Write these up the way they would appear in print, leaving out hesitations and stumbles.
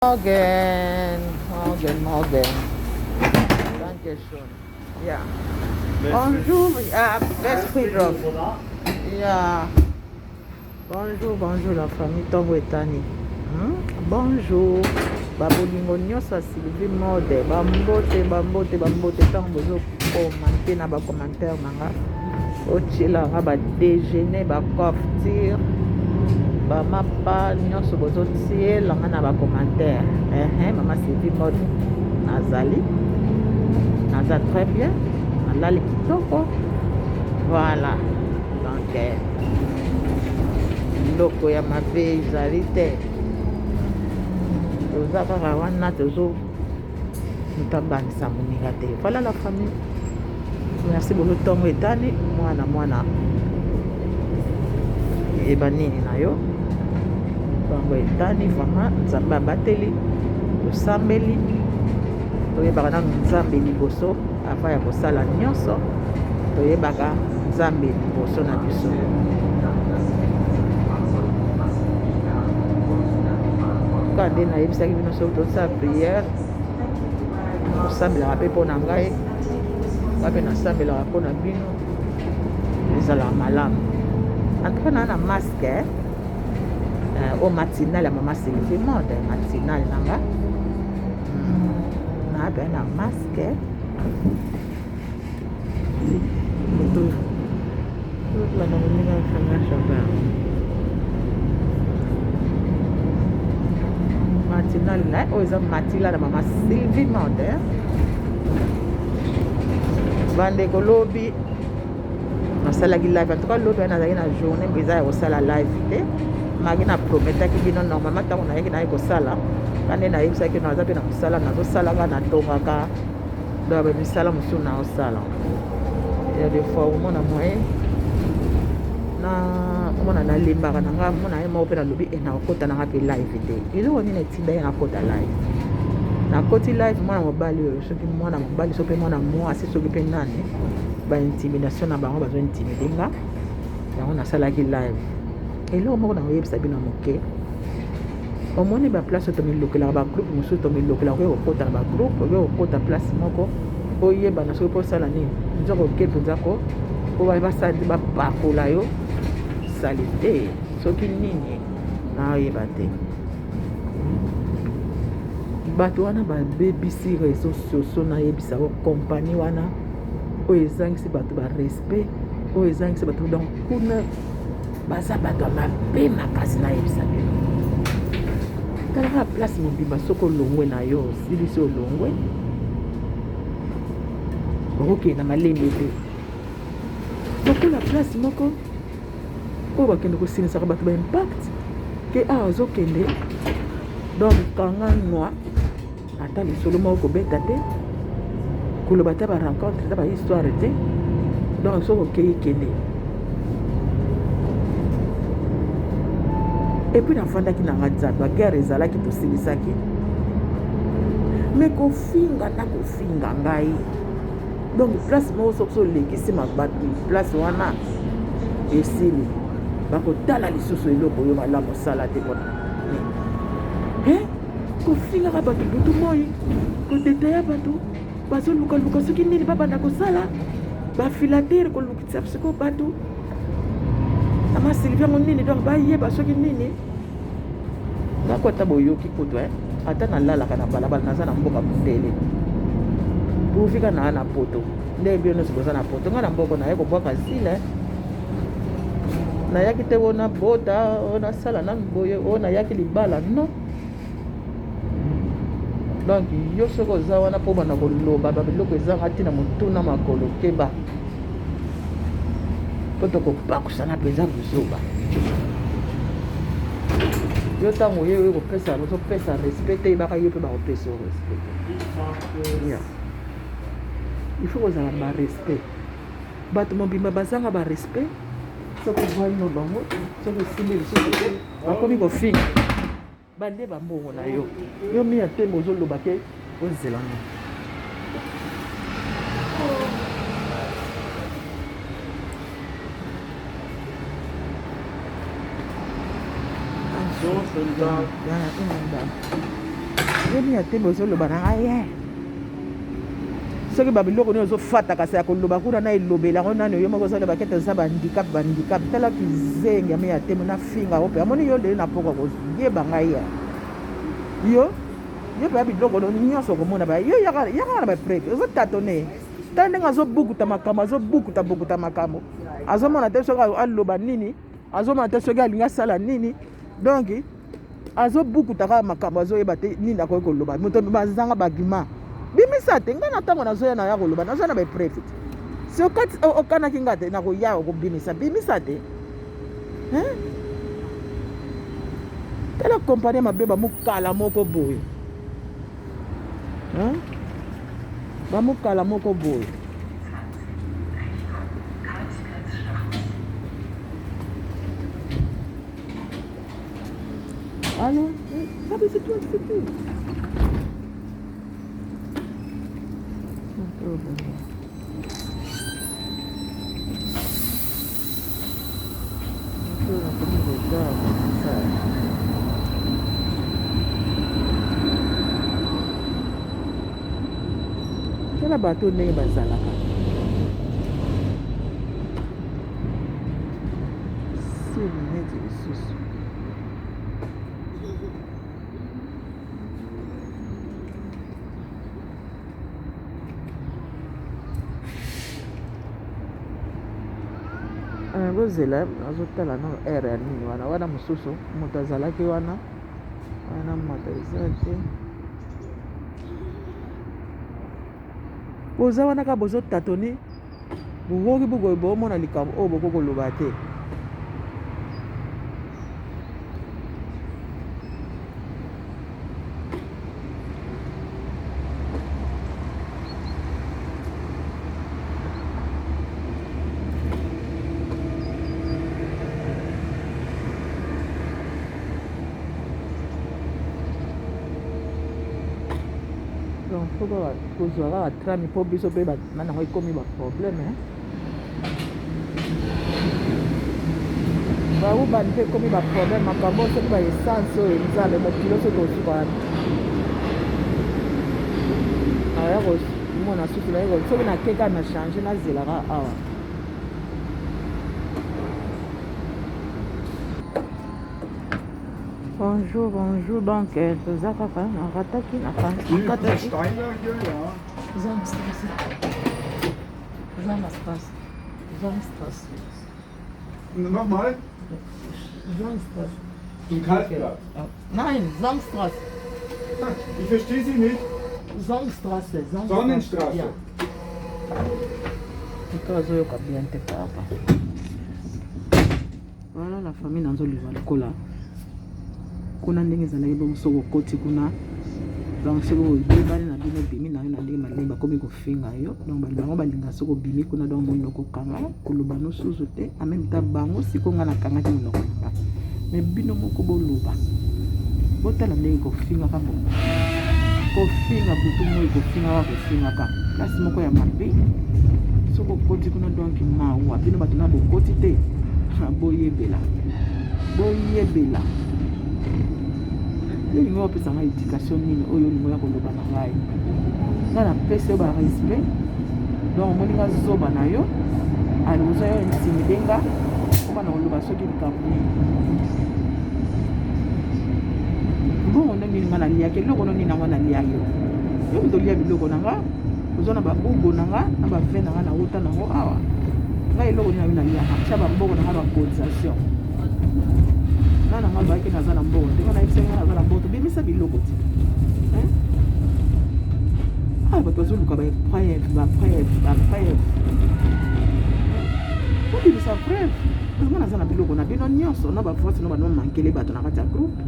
Morgen, morgen, morgen. Dankeschön. Ja. Bonjour, best free drop. Ja. Bonjour, bonjour la famille Tongo Etani. Bonjour. Babolingo nyonso asilivi mode. Bambote. Tango bozo komante na bacommentaire nanga. Ochila nga ba déjeuner, ba coiffure. Bamapa nyonso bozotielanga na bacommentaire. Mama Sylvie mode nazali naza très bien, nalali kitoko. Voilà, donc biloko ya mabe ezali te, toza kaka wana tozotabandisa moninga te. Voilà la famille, merci beaucoup. Tongo Etani mwana yeba nini na yo. Tongo Etani vraiment nzambe abateli, tosambeli, toyebaka nanu nzambe liboso avant ya kosala nyonso, toyebaka nzambe liboso na biso. Kande nayebisaki bino soki tosala priere, tosambelaka mpe mpo na ngai, ngai mpe nasambelaka mpo na bino, ezalaka malamu. Antuka naa na masque au matinal ya Mama Sylvie mode matinal nanga na be na masque la moninga fanga chaba matinal na oza matila na Mama Sylvie mode bandeko lobi nasalaki live. En tout cas lobi nazalaki na journée mbiza ya kosala live te, maki na prometaki bino normalement ntango nayaki naye kosala kande nayebisaki naza mpe na mosala nazosalaka natongaka dobe misala mosusu naosala ya des fois omona moye na omona nalimbaka nanga mona ye moko mpe nalobi nakokota nanga mpe live te. eloko nini etinda ye nakota live, nakoti live mwana mobali oyo soki mwana mobali so mpe mwana mwasi soki mpe nani baintimidation na bango bazointimide nga yango nasalaki live. eloko moko nakoyebisa bino moke, omoni baplace oyo tomilokelaka bagroupe mosusu tomilokelaka oyo kokota na bagroupe oyo kokota place moko oyebana soki mpo osala nini nzoko oke mpunzako po basali bapakola yo sali te soki nini naoyeba te. bato wana babebisi réseau sociaux nayebisa o kompani wana oyo ezangisi bato barespect, oyo ezangisi bato donc kuna baza bato ya mabe makasi nayebisa bino. talaka place mobimba soki olongwe na yo silisi olongwe okokenda malembe te. lokola place moko oyo bakende kosilisaka bato ba impact ke awa azokende donc kanga noa ata lisolo moko kobeta te, koloba ta barencontre ta bahistoire te, donc soki okei kende. epuis nafandaki nanga nzambe bagere ezalaki tosilisaki me kofinga na kofinga ngai, donc place moko soki solekisi mabato place wana esili bakotala lisusu eloko oyo malamu osala te mpona kofingaka bato butu moi kodetaya bato bazolukaluka soki nini babanda kosala bafilatere kolukisa siko bato Mama Sylvie yango nini donc bayeba soki nini nakota boyoki kutu ata nalalaka na balabala naza na mboka mundele bufika naa na poto nde bio nyonso boza na poto nga na mboko naye kobwaka zile nayaki te ona bota ona sala nanu boye ona yaki libala non. donc yo soki oza wana mpo bana koloba babiloko ezanga ntina motuna makolo keba po tokopakusana mpenza bozoba yo ntango ye oyo ozopesa respect te yebaka yo mpe bakopesa o respect te. il faut kozala barespect. bato mobimba bazanga barespect soki vwalino bango soki osimbi lisusu bakomi kofinga bande bambongo na yo yo miya tembe ozoloba ke ozelana. Yemi ya tembe ozoloba na ngai soki babiloko nini ozofataka sa ya koloba kuna na elobela ngo nani yo moko ozoloba kete oza bandicap tala kizenge yami ya tembe na finga o mpe amoni yo ndeli na poko koyeba ngai ya yo mpe ya biloko nyonso komona ba yo yaka na bapreke ozotatone tala ndenge azobukuta makambo azomona te soki aloba nini azomona te soki alingi asala nini donc azobukuta kaka makambo azoyeba te nini akoki koloba moto bazanga bagima bimisa te ngai na ntango nazoya na ya koloba nazoya na baprefit si okanaki nga te nakoya okobimisa bimisa te tala kompanie mabe bamokala moko boye bamokala moko boye allô c'est tout tala bato ndenge bazalaka neti lisusu bozela azotala na air ya nini wana mosusu moto azalaki wana mata eza te boza wana kaka bozotatoni bokoki bokoyi bomona likambo oyo bokoki koloba te donc faut pas kozwaka batrami mpo biso mpe nanango ekomi baproblème baubani mpe ekomi baproblème makambo soki baessence oyo nzambe mokilo soki osuka wana aya komona suki naye soki nakeka na change nazelaka awa bonjour donc toza kaka nakataki Nochmal? Songstraße. Im Kaltblatt? Nein, Songstraße. Ich verstehe Sie nicht. Songstraße. Sonnenstraße. Ja. Tozoyoka bien te papa. Voilà la famille nazoliva lokola. Kuna ndenge ezalaki bomosoko okoti kuna donc soki oyebani na bino obimi na yo na ndenge malenge bakomi kofinga yo donc bango balinga soki obimi kuna donc monoko okanga koloba nosusu te en même temps bango siko nga nakangaki monoko nanga mais bino moko boloba botala ndenge kofingaka bongo kofinga butu moi kofingaka kofingaka place moko ya mabe soki okoti kuna donc mawa bino bato na bokoti te boyebela olingi opesa ngai éducation nini oyo olingi ya koloba na ngai nga napesi yo barespect donc omoni nga zoba na yo alozwa yo intimide nga oba na koloba soki likambo bongo ndenge nga naliaki eloko no nini nango naliaki yo moto olia biloko na nga ozwa na baugo na nga na bave na nga nauta nango awa ngai eloko nini nayo naliaka tia bamboko na nga bacotisation nana nga bayaki naza na mbongo ndenge nayebisa nga naza na mbongo tobimisa biloko te bato bazoluka bapreuve obimisa preuve nga naza na biloko na bino nyonso na baforce no banomankele bato na kati ya groupe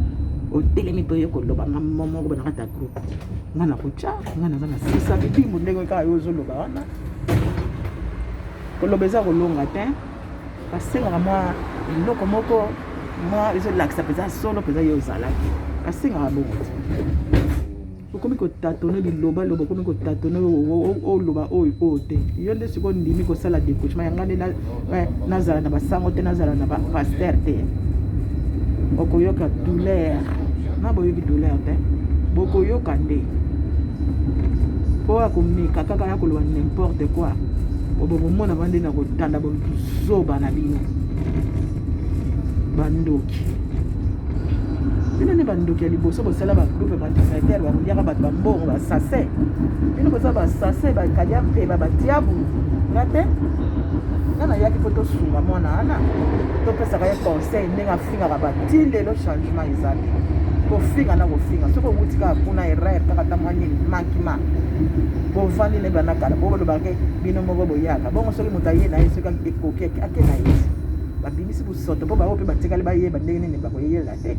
otelemi mpe yo koloba nga moko na kati ya groupe nga na kotya nga naza na sisa bibimbu ndenge kaka yo ozoloba wana koloba eza kolonga te basengaka mwa eloko moko mwa ezolakisa mpenza solo mpenza yo ozalaki basengaka bongo te okomi kotatone bilobaloba okomi kotatone oloba oyo te yo nde sikoyo ndimi kosala découchement yanga nde nazala na basango te nazala na bapaster te okoyoka douleur na boyoki douleur te bokoyoka nde po akomeka kaka ya koloba n'importe quoi bomona bande na kotanda bozoba na bino bandoki bino ne bandoki ya liboso bosala bagroupe bandifatere bamoliaka bato bambongo basase bino boza basase bakalia mpeba batiabu nga te nga nayaki mpo tosunga mwana wana topesaka ye conseil ndenge afingaka bato ti lelo changement ezali kofinga na kofinga soki owuti kaka kuna erreur kaka ta mwa nini mankima bovandi ne banakala bobolobake bino moko boyaka bongo soki moto aye na ye soki ekoki ake na ye babimisi bosoto mpo bango mpe batikali bayeba ndenge nini bakoyeyela te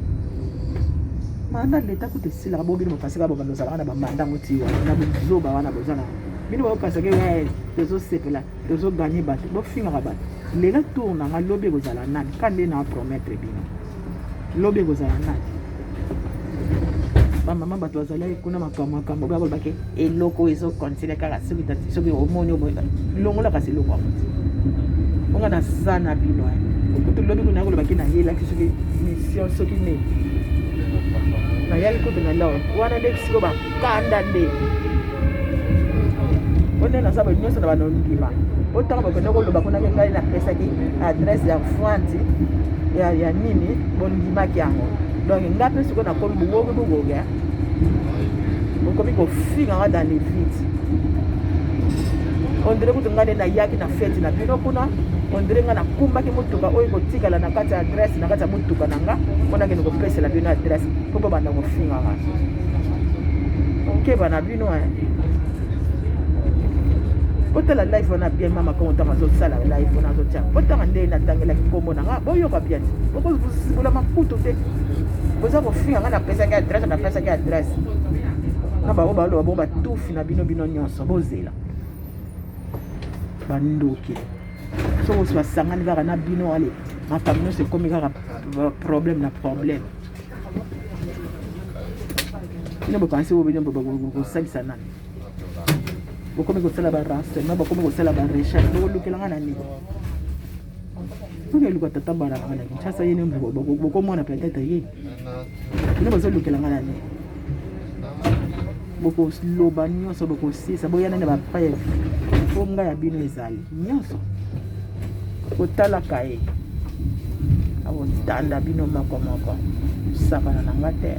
manda leta kutu esilaka bo bino bopasika bo bandozala wana bamandango ti wana na bozoba wana bozana bino bakokasake tozosepela tozoganye bato bofingaka bato lela tour nanga lobi ekozala nani ka nde na promettre bino lobi ekozala nani bamama bato bazali kuna makambo bakolobaki eloko ezokontinue kaka soki omoni longola kasi eloko ya moti onga na sa na bino kutu lobi kuna yakolobaki na yelaki soki mission soki ne nayali kutu na lao wana nde siko bakanda nde one naza boye nyonso na banondima otanga bakende koloba kunaki ngai napesaki adresse ya fwanti ya nini bondimaki yango donc nga mpe sikoyo nakomi bowoki okomi kofinga nga dans les vides ondire kutu nga nde nayaki na feti na bino kuna ondire nga nakumbaki motuka oyo kotikala na kati ya adresse na kati ya motuka na nga mpona kende kopesela bino adresse mpo mpo banda kofinga nga okeba na bino otala live wana bien mama ko otanga azosala live wana azotia otanga nde natangelaki kombo na nga boyoka bien okozibula makutu te boza kofinga nga napesaki adresse na bango baloba bongo batufi na bino nyonso bozela bandoki soki basangani kaka na bino ale makambo nyonso ekomi kaka problème na problème bino bokanisi oyo bino kosalisa nani bokomi kosala barenseignement bokomi kosala barecherche bokolukela na nini soki eluka tata baraka na kinshasa ye bokomona peut-être ye bino bozolukela na nini bokoloba nyonso bokosisa boyana na bapreve mpo ngai ya bino ezali nyonso kotalaka ye akotanda bino moko sakana na nga te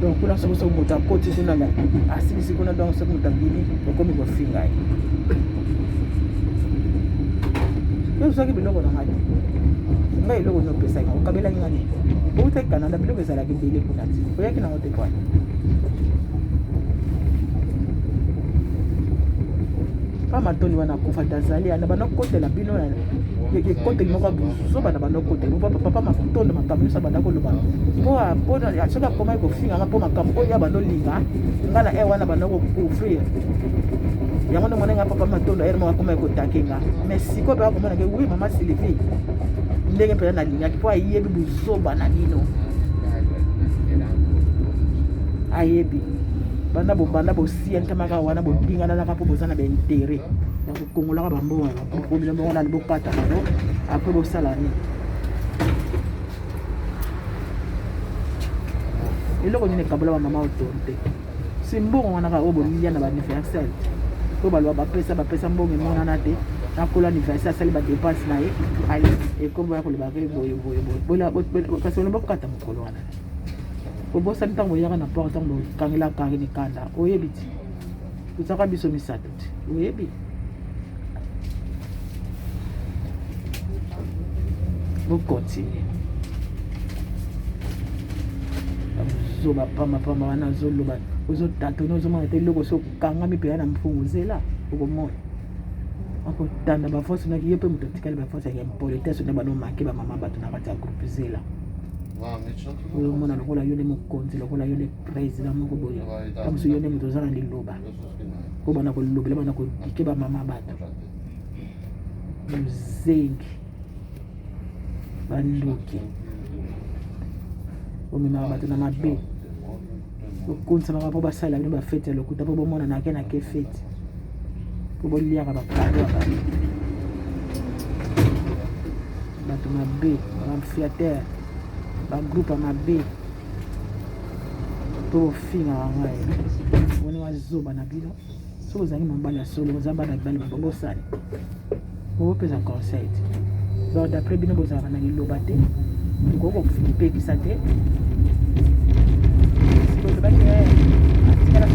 donc kuna soki moto akoti kuna asilisi kuna donc soki moto abimi okomi kofinga ye yo soki biloko na ngai ngai eloko nopesaki okabelaki nga nini outaki kanada biloko ezalaki ndele kuna ti oyaki nango te kwana pa matoni wana kufa tazali ana banokotela bino ekoteli moko buzoba na banokotela papa matondo makambo nyonso banda koloba mpo soki akomaki kofinga nga mpo makambo oyo ya bandolinga nga na wana banokokufrir yango nde mwana nga papa matondo ere moko akomaki kotake nga mais sikoyo mpe akomonake wi mama Sylvie ndenge mpenza nalingaki mpo ayebi buzoba na bino ayebi banda bosientamaka wana bobingananaka mpo boza na baintere bakokongolaka bambongo bokobila mbongo nani bokata bango apres bosala nini eloko nini ekabola bamama autorité si mbongo wana kaka oyo bolia na baaniversele po baloba bapesa mbongo emonana te nakola anniversaire asali badepense na ye ali ekombo ya kolobaki boye kasi olomba kokata mokolo wana obosani ntango oyaka na port ntango bokangela kaki ni kanda oyebi ti tozaka biso misato ti oyebi bokontinue ozoba pamba wana ozoloba ozotatoni ozomona te eloko so okokangami mpe na mfunguzela okomona akotanda baforce naki ye mpe moto atikali baforce ya politesse nde banomake bamama bato na kati ya groupe zela oyo mona lokola yo nde mokonzi lokola yo nde président moko boye tamoso yo nde moto oza na liloba po bana kolobela bana kodike bamama bato mozengi bandoki omemaka bato na mabe okondisanaka mpo basala bino bafete ya lokuta mpo bomona nake fete mpo boliaka bakado ya babi bato mabe bafiatere bagroupe mabe mpo bofingaka ngai boni wazoba na bino soki ozalaki mobali ya solo oza bana mibali babongosani bopesa conseil donc d'après bino bozalaka na liloba te tokoki kopekisa te sikolobaki atikala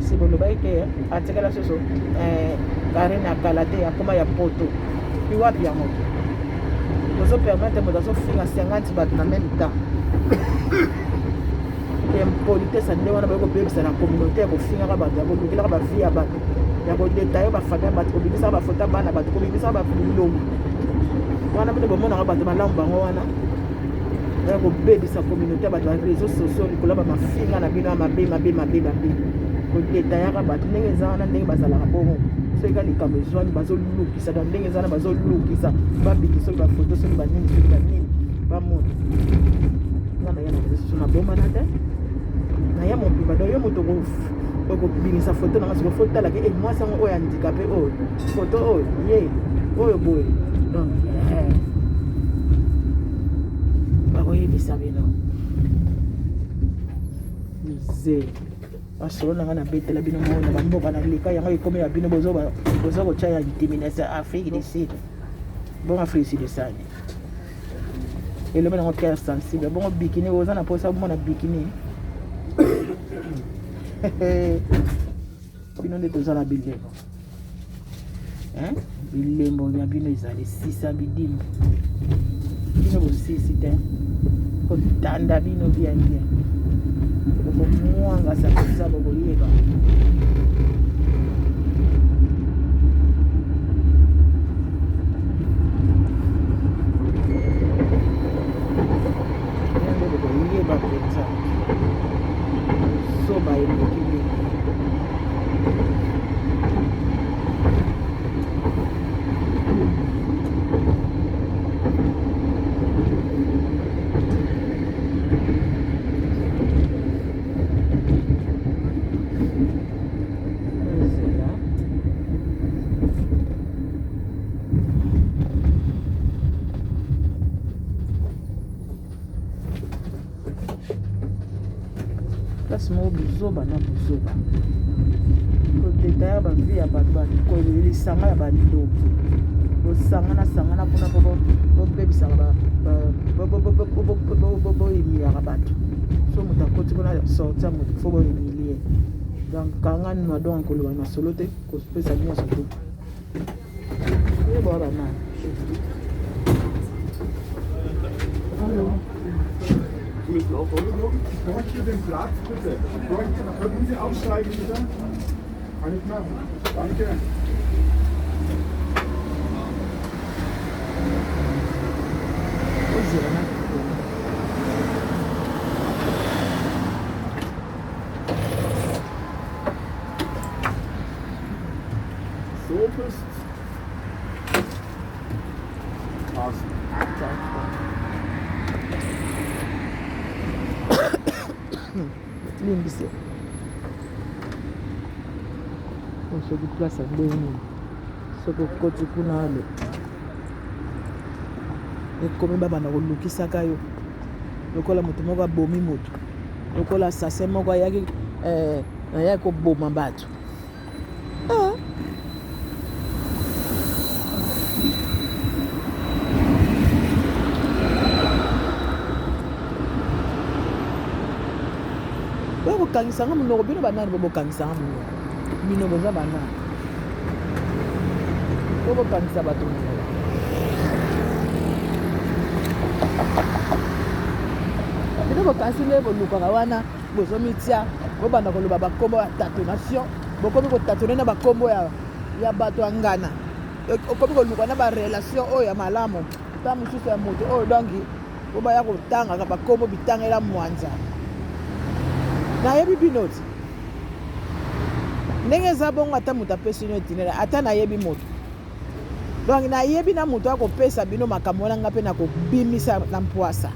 sikolobaki te atikala soso karine akala te akoma ya poto pi wapi yango ozopermettre moto azofinga 50 bato na même temps impolitesse nde wana baye kobebisa na communauté ya kofingaka bato ya kolukelaka bavie ya bato ya kodetaye bafamille ya bato kobibisaka bafota bana bato kobibisaka babilongo wana bino bomonaka bato malamu bango wana ya kobebisa communauté ya bato ya réseau sociaux likolo ya bamafinga na bino ya mabe kodetayaka bato ndenge eza wana ndenge bazalaka bongo soki ka likambo ezwani bazolukisa na ndenge eza wana bazolukisa babiki soki bafoto soki banini soki banini bamona wana ya na réseau sociaux na bomana te naya mobimba donc yo moto okobimisa foto nanga soki fotalaki mwasi yango oyo handicapé oyo foto oyo ye oyo boye donc bakoyebisa bino mize basolo nanga na betela bino mona bamboka na leka yango ekomi ya bino boza kotya ya intimidation ya Afrique du Sud bongo Afrique du Sud esani elobi nango cœur sensible bongo bikini oza na mposa bomona bikini bino nde toza na bilembo bilembo ya bino ezali sisa bidimo bino bosisi te kotanda bino bien bokomwanga sakosa bokoyeba nde bokoyeba mpenza soba eleki place moko bozoba na bozoba kodetaya bavie ya bato lisanga ya bandoki bosangana mpona po bobebisaka boyemilaka bato so moto akoti mpona sortir moto fo boyemilie donc kanga nino donc koloba masolo te kopesa nyonso te boa banani Bräuchte den Platz, bitte. Könnten Sie aussteigen, bitte? Kann ich machen. Danke. So bist Carsten. limbise soki place aboni soki okoti kuna ale ekomi babanda kolukisaka yo lokola moto moko abomi moto lokola assassin moko ayaki koboma bato bokangisanga monoko bino banani bobokangisanga monoko bino boza banani bobokangisa bato monoko bino bokanisi nde bolukaka wana bozomitia bobanda koloba bakombo ya tatonation bokomi kotatone na bakombo ya bato ya ngana okomi koluka na barelation oyo ya malamu ta mosusu ya moto oyo donki bobaya kotangaka bakombo bitangela mwanza nayebi bino ti ndenge eza bongo ata moto apesi bino etinela ata nayebi moto donc nayebi na moto akopesa bino makambo wana nga mpe nakobimisa na mpwasa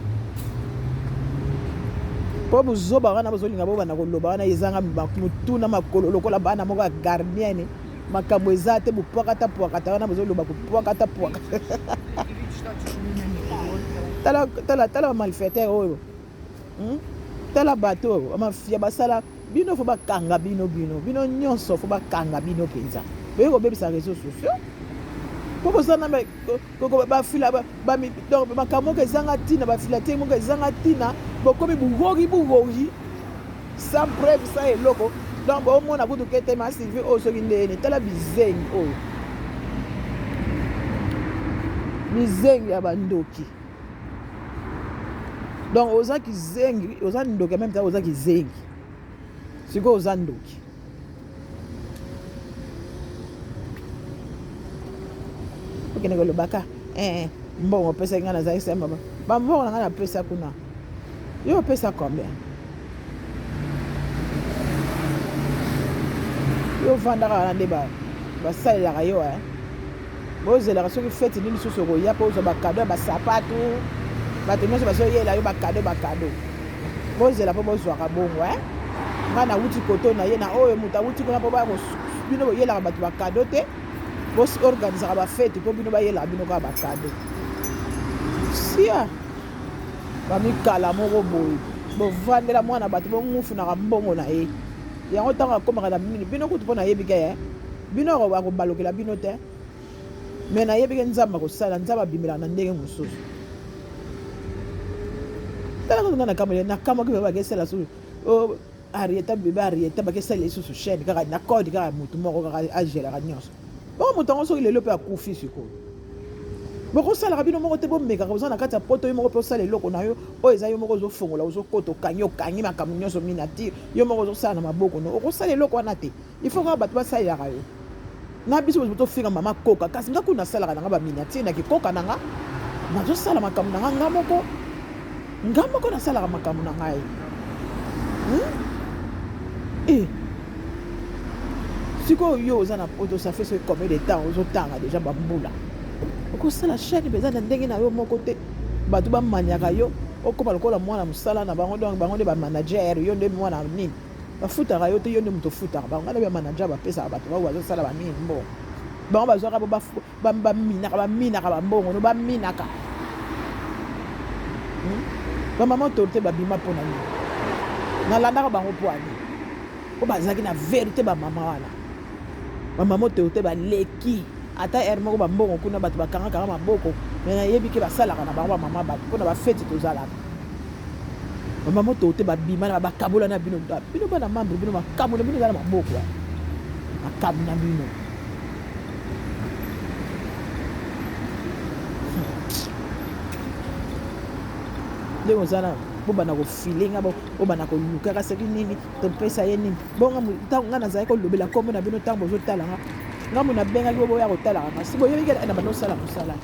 po buzoba wana bozolinga bo bana koloba wana ezanga mutuna makolo lokola bana moko ya gardienne makambo eza te bupwakata pwakata wana bozoloba kupwakata pwakata tala malfaiteur oyo tala bato oyo amafia basala bino fo bakanga bino nyonso fo bakanga bino mpenza boye kobebisa réseaux sociaux po bozana bafila makambo moko ezanga ntina bafila te moko ezanga ntina bokomi bugogi sans preuve sa eloko donc bomona kutu kete masylvie oyo soki ndeni tala bizengi oyo bizengi ya bandoki donc ozaki zengi oza ndoki même temps ozaki zengi sikoyo oza ndoki okende kolobaka mbongo opesaki nga nazalaki sema bambongo na nga napesa kuna yo opesa combien yo vandaka wana nde basalelaka yo bozelaka soki fete nini susu okoya mpo ozwa bakado ya basapatu bato nyonso bazoyela yo bakado bozela mpo bozwaka bongo nga nawuti koto na ye na oyo moto awuti kuna mpo bino boyelaka bato bakado te boorganisaka bafete mpo bino bayelaka bino kaka bakado sia bamikala moko boye bovandela mwana bato bongufunaka mbongo na ye yango ntango akomaka na bino kutu mpo nayebi ke bino akobalokela bino te me nayebi ke nzambe akosala nzambe abimelaka na ndenge mosusu tala kotonga na kambo nakamwaki bebe bakesala susu arieta bebe arieta bakesala lisusu chaine kaka na kode kaka motu moko kaka agelaka nyonso boko moto yango soki lelo mpe akufi sikoyo bokosalaka bino moko te bomekaka oza na kati ya poto yo moko mpe osala eloko na yo oyo eza yo moko ozofongola ozokota okangi makambo nyonso minatire yo moko ozosala na maboko no okosala eloko wana te ifo kaka bato basalelaka yo na biso tofinga mama koka kasi nga kuna nasalaka nanga baminatire nakikoka nanga nazosala makambo nanga nga moko nasalaka makambo na ngai sikoyo yo oza na poto ça fait combien de temps ozotanga déjà bambula okosala chaîne mpenza na ndenge na yo moko te bato bamaniaka yo okoma lokola mwana mosala na bango donc bango nde bamanager yo nde mwana nini bafutaka yo te yo nde moto ofutaka bango nde bamanager bapesaka bato bao bazosala banini mbongo bango bazwaka bo baminaka bambongo no baminaka bamama autorité babima mpo na nini nalandaka bango mpo ani po bazalaki na vérité bamama wana bamama autorité baleki ata ere moko bambongo kuna bato bakangakanga maboko me nayebi ke basalaka na bango bamama bato mpona bafeti tozalaka bamama autorité babima na bakabola na bino bana membre bino makabola bino eza na maboko makabu na bino ndenge ozana bobana kofilinga bobana kolukaka soki nini topesa ye nini bonga ntango nga nazali kolobela kombo na bino ntango bozotalanga ngambo nabengaki boboya kotalaka kasi boyebi ke na bandosala mosala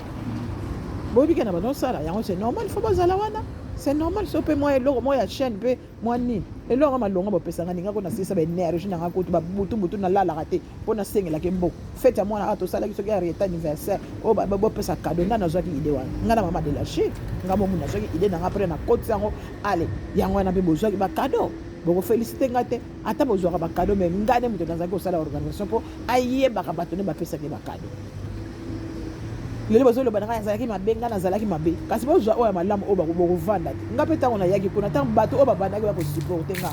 boyebi ke na bandosala yango c'est normal fo bozala wana c'est normal so mpe mwa eloko mwa ya chaîne mpe mwa nini eloko malonga bopesanga ninga ko nasilisa baénergie nanga kutu babutu nalalaka te mpo nasengelaki mboko fete ya mwana kaka tosalaki soki arieta anniversaire oyo bopesa kado nga nazwaki ide wana nga na mama de la chine nga momu nazwaki ide nanga apres nakotisi yango ale yango wana mpe bozwaki bakado bokofélicité nga te ata bozwaka bakado me nga nde moto nazalaki kosala organisation mpo ayebaka bato nde bapesaki bakado lelo bazoloba nanga nazalaki mabe nga nazalaki mabe kasi bozwa oyo ya malamu oyo bokovanda te nga mpe ntango nayaki kuna ntango bato oyo babandaki bakosupporte nga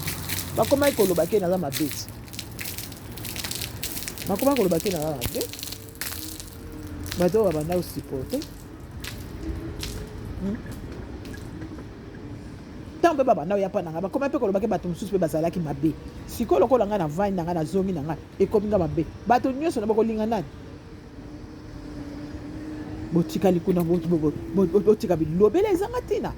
bakomaki koloba ke naza mabe ti bakomaki koloba ke naza mabe bato oyo babandaki kosupporte ntango mpe babanda oya mpa nanga bakomaki mpe koloba ke bato mosusu mpe bazalaki mabe sikoyo lokola nga na vandi na nga na zongi na nga ekomi nga mabe bato nyonso na bakolinga nani botikali kuna botika bilobela ezanga ntina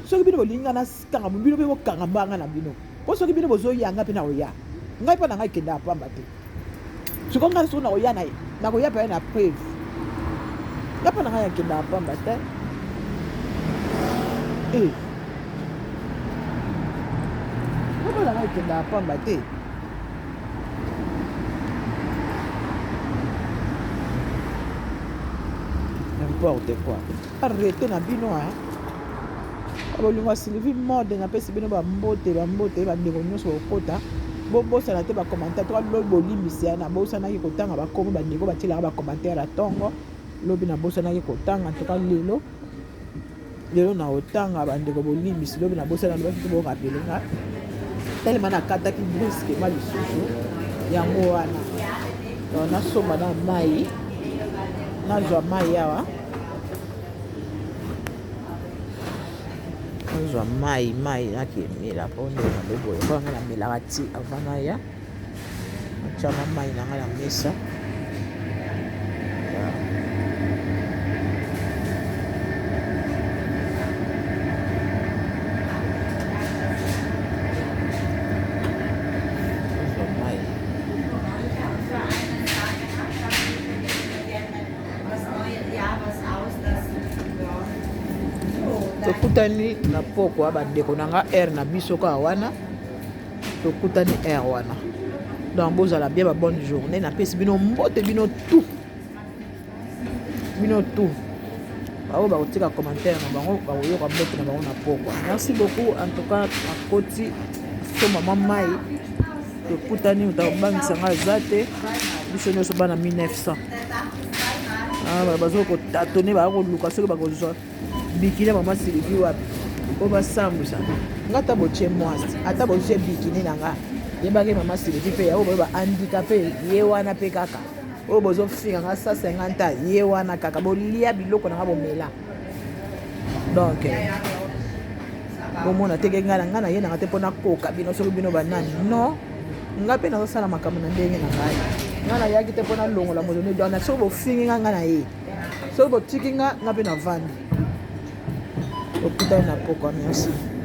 soki bino bolinga na kanga bino mpe bokanga mbanga na bino po soki bino bozoyanga mpe na koya ngai mpo na ngai kende apamba te siko ngai soki nakoya na ye nakoya mpe na preuve nga mpo na ngai akende apamba te nga mpo na ngai kende apamba te n'importe quoi arrêtez na bino bolingo Sylvie mode na pesi bino bambote bandeko nyonso okota bobosana te bacommentaire to lobi bolimbisi na bosanaki kotanga bakomo bandeko batilaka bacommentaire atongo lobi na bosanaki kotanga ntoka lelo na otanga bandeko bolimbisi lobi na bosana lobi to bokapelenga tellement nakataki brusquement lisusu yango wana nasomba na mai nazwa mai awa nazwa mai nakemela mpo nde naloboye mpo nanga namelaka ti avant naya natiama mai nanga na mesa tokutani na poko bandeko nanga air na biso ka wana tokutani air wana donc bozala bien bonne journée na pesi bino mbote bino tout bao bakotika commentaire na bango bakoyoka mbote na bango na poko. Merci beaucoup en tout cas akoti so mama mai tokutani utabangisa nga zate biso nyonso bana 1900 bazoko tatone bakoluka soki bakozwa bikini mama Sylvie wapi po basambwisa nga ata botie mwasi ata botie bikini na nga yebaki mama Sylvie mpe yao boyo bahandikape ye wana mpe kaka oyo bozofinga nga 150 ye wana kaka bolia biloko na nga bomela donc bomona teke nga na nga na ye na nga te mpona koka bino soki bino banani non nga mpe nazosala makambo na ndenge na ngai nga na yaki te mpona longola mozoni donc soki bofingi nga na ye soki botiki nga mpe na vandi okutani na poko. Merci.